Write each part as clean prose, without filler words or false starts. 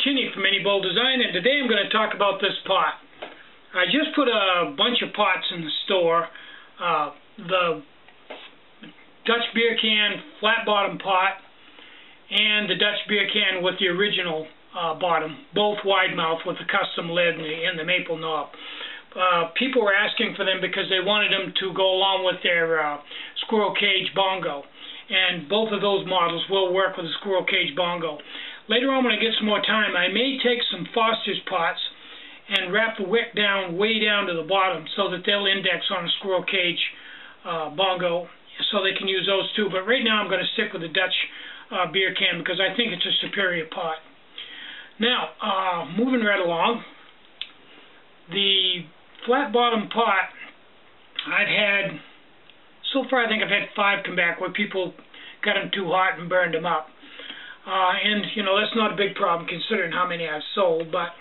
Tinny from minibulldesign, and today I'm going to talk about this pot. I just put a bunch of pots in the store. The Dutch beer can flat bottom pot and the Dutch beer can with the original bottom, both wide mouth with the custom lid and the maple knob. People were asking for them because they wanted them to go along with their squirrel cage bongo, and both of those models will work with a squirrel cage bongo. Later on, when I get some more time, I may take some Foster's pots and wrap the wick down way down to the bottom so that they'll index on a squirrel cage bongo, so they can use those too. But right now I'm going to stick with the Dutch beer can because I think it's a superior pot. Now, moving right along, the flat bottom pot, so far I think I've had 5 come back where people got them too hot and burned them up. And, you know, that's not a big problem considering how many I've sold, but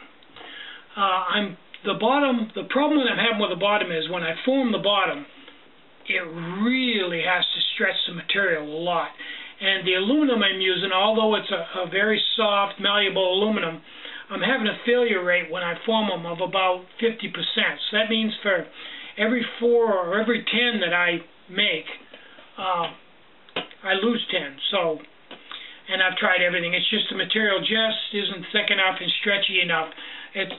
the problem that I'm having with the bottom is when I form the bottom, it really has to stretch the material a lot. And the aluminum I'm using, although it's a very soft, malleable aluminum, I'm having a failure rate when I form them of about 50%. So that means for every 4 or every 10 that I make, I lose 10. So, and I've tried everything. It's just the material just isn't thick enough and stretchy enough. It's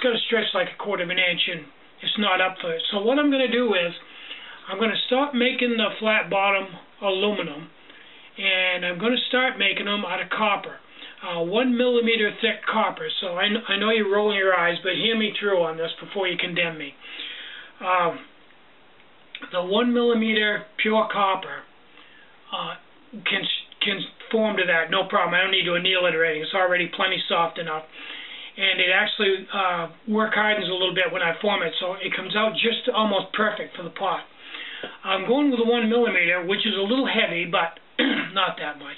got to stretch like a 1/4 inch, and it's not up for it. So what I'm going to do is I'm going to stop making the flat bottom aluminum, and I'm going to start making them out of copper, 1 millimeter thick copper. So I know you're rolling your eyes, but hear me through on this before you condemn me. The 1 millimeter pure copper can form to that, no problem. I don't need to anneal it or anything. It's already plenty soft enough. And it actually work hardens a little bit when I form it, so it comes out just almost perfect for the pot. I'm going with the 1 millimeter, which is a little heavy, but not that much.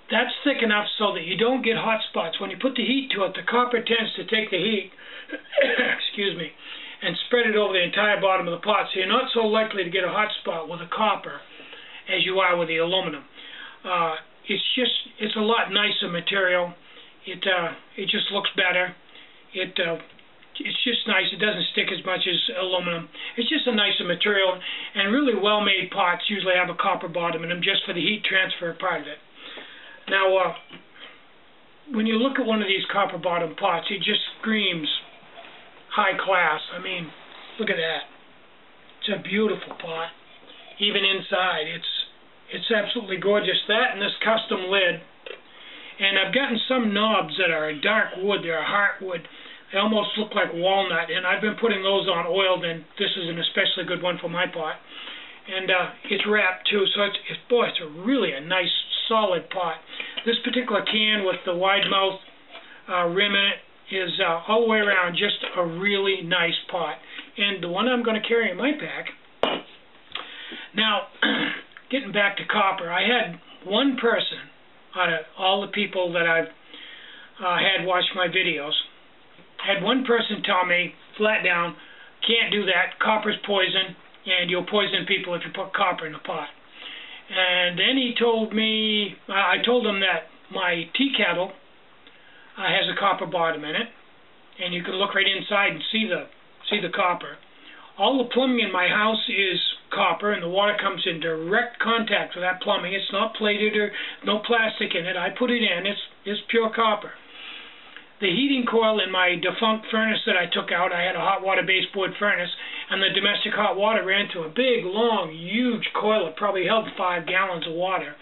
That's thick enough so that you don't get hot spots. When you put the heat to it, the copper tends to take the heat, excuse me, and spread it over the entire bottom of the pot, so you're not so likely to get a hot spot with the copper as you are with the aluminum. It's a lot nicer material. It just looks better. It's just nice. It doesn't stick as much as aluminum. It's just a nicer material, and really well-made pots usually have a copper bottom in them just for the heat transfer part of it. Now, when you look at one of these copper bottom pots, it just screams high class. I mean, look at that. It's a beautiful pot. Even inside, it's absolutely gorgeous. That and this custom lid. And I've gotten some knobs that are a dark wood. They're a heartwood. They almost look like walnut, and I've been putting those on oiled, and this is an especially good one for my pot. And it's wrapped too, so it's really a nice solid pot. This particular can with the wide mouth rim in it is all the way around just a really nice pot. And the one I'm going to carry in my pack. Now, getting back to copper, I had one person out of all the people that I've had watch my videos, had one person tell me flat down, can't do that, copper's poison, and you'll poison people if you put copper in a pot. And then he told me, I told him that my tea kettle has a copper bottom in it, and you can look right inside and see the copper. All the plumbing in my house is copper, and the water comes in direct contact with that plumbing. It's not plated or no plastic in it. I put it in. It's pure copper. The heating coil in my defunct furnace that I took out, I had a hot water baseboard furnace, and the domestic hot water ran to a big, long, huge coil that probably held 5 gallons of water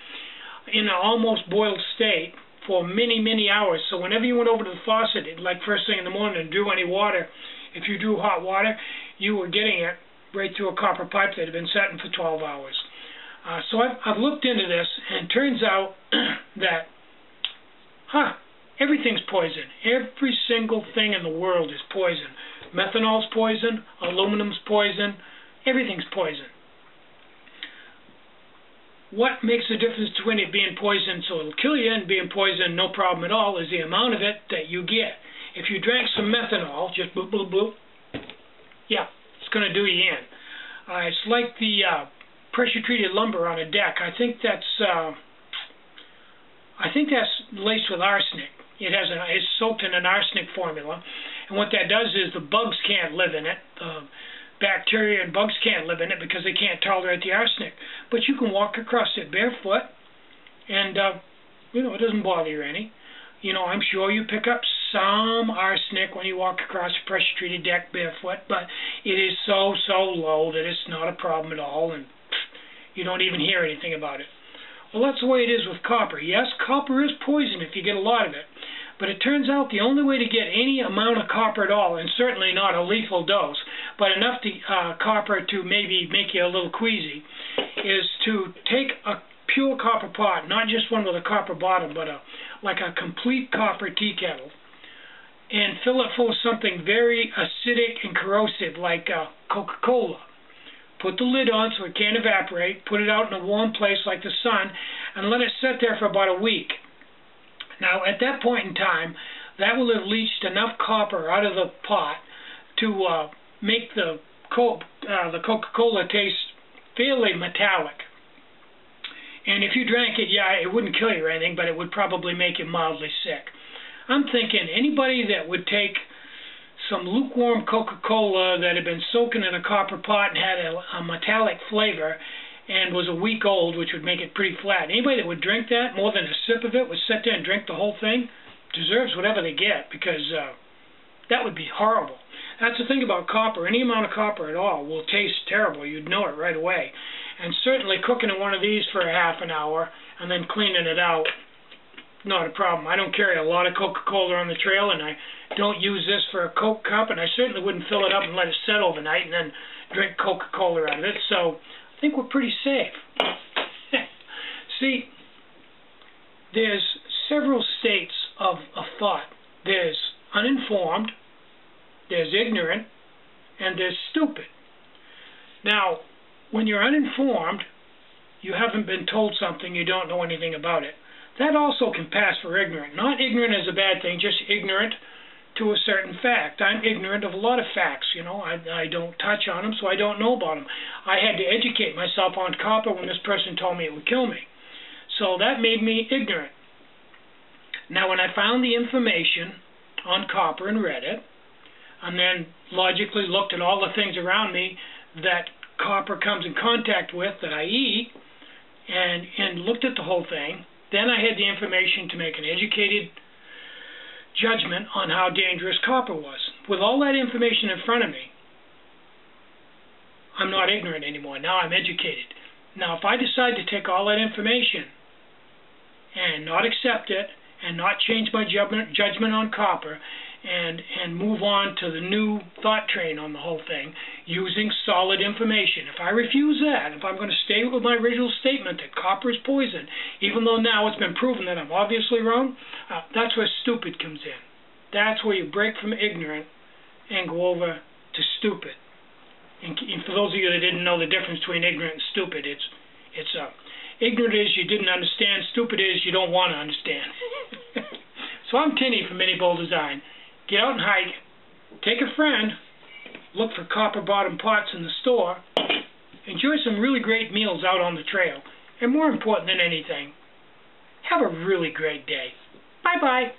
in an almost boiled state for many, many hours. So whenever you went over to the faucet, like first thing in the morning, and drew any water, if you drew hot water, you were getting it right through a copper pipe that had been setting for 12 hours. So I've looked into this, and it turns out that, everything's poison. Every single thing in the world is poison. Methanol's poison, aluminum's poison, everything's poison. What makes the difference between it being poison so it'll kill you and being poison no problem at all is the amount of it that you get. If you drank some methanol, just bloop, bloop, bloop, yeah, it's going to do you in. It's like the pressure-treated lumber on a deck. I think that's laced with arsenic. It's soaked in an arsenic formula, and what that does is the bugs can't live in it. Bacteria and bugs can't live in it because they can't tolerate the arsenic. But you can walk across it barefoot, and it doesn't bother you any. I'm sure you pick up some arsenic when you walk across a pressure-treated deck barefoot, but it is so low that it's not a problem at all, and you don't even hear anything about it. Well, that's the way it is with copper. Yes, copper is poison if you get a lot of it, but it turns out the only way to get any amount of copper at all, and certainly not a lethal dose, but enough copper to maybe make you a little queasy, is to take a pure copper pot, not just one with a copper bottom, but like a complete copper tea kettle, and fill it full of something very acidic and corrosive like Coca-Cola. Put the lid on so it can't evaporate, put it out in a warm place like the sun, and let it sit there for about a week. Now, at that point in time, that will have leached enough copper out of the pot to make the Coca-Cola taste fairly metallic. And if you drank it, yeah, it wouldn't kill you or anything, but it would probably make you mildly sick. I'm thinking anybody that would take some lukewarm Coca-Cola that had been soaking in a copper pot and had a metallic flavor and was a week old, which would make it pretty flat. Anybody that would drink that, more than a sip of it, would sit there and drink the whole thing, deserves whatever they get, because that would be horrible. That's the thing about copper. Any amount of copper at all will taste terrible. You'd know it right away. And certainly cooking in one of these for a half an hour and then cleaning it out, not a problem. I don't carry a lot of Coca-Cola on the trail, and I don't use this for a Coke cup, and I certainly wouldn't fill it up and let it set overnight and then drink Coca-Cola out of it. So I think we're pretty safe. See, there's several states of thought. There's uninformed, there's ignorant, and there's stupid. Now, when you're uninformed, you haven't been told something, you don't know anything about it. That also can pass for ignorant. Not ignorant is a bad thing, just ignorant to a certain fact. I'm ignorant of a lot of facts, I don't touch on them, so I don't know about them. I had to educate myself on copper when this person told me it would kill me. So that made me ignorant. Now, when I found the information on copper and read it, and then logically looked at all the things around me that copper comes in contact with that I eat, and looked at the whole thing, then I had the information to make an educated judgment on how dangerous copper was. With all that information in front of me, I'm not ignorant anymore. Now I'm educated. Now if I decide to take all that information and not accept it and not change my judgment on copper and move on to the new thought train on the whole thing using solid information. If I refuse that, if I'm going to stay with my original statement that copper is poison, even though now it's been proven that I'm obviously wrong, that's where stupid comes in. That's where you break from ignorant and go over to stupid. And for those of you that didn't know the difference between ignorant and stupid, it's ignorant is you didn't understand, stupid is you don't want to understand. So I'm Tinny from minibulldesign. Get out and hike, take a friend, look for copper bottom pots in the store, enjoy some really great meals out on the trail, and more important than anything, have a really great day. Bye-bye.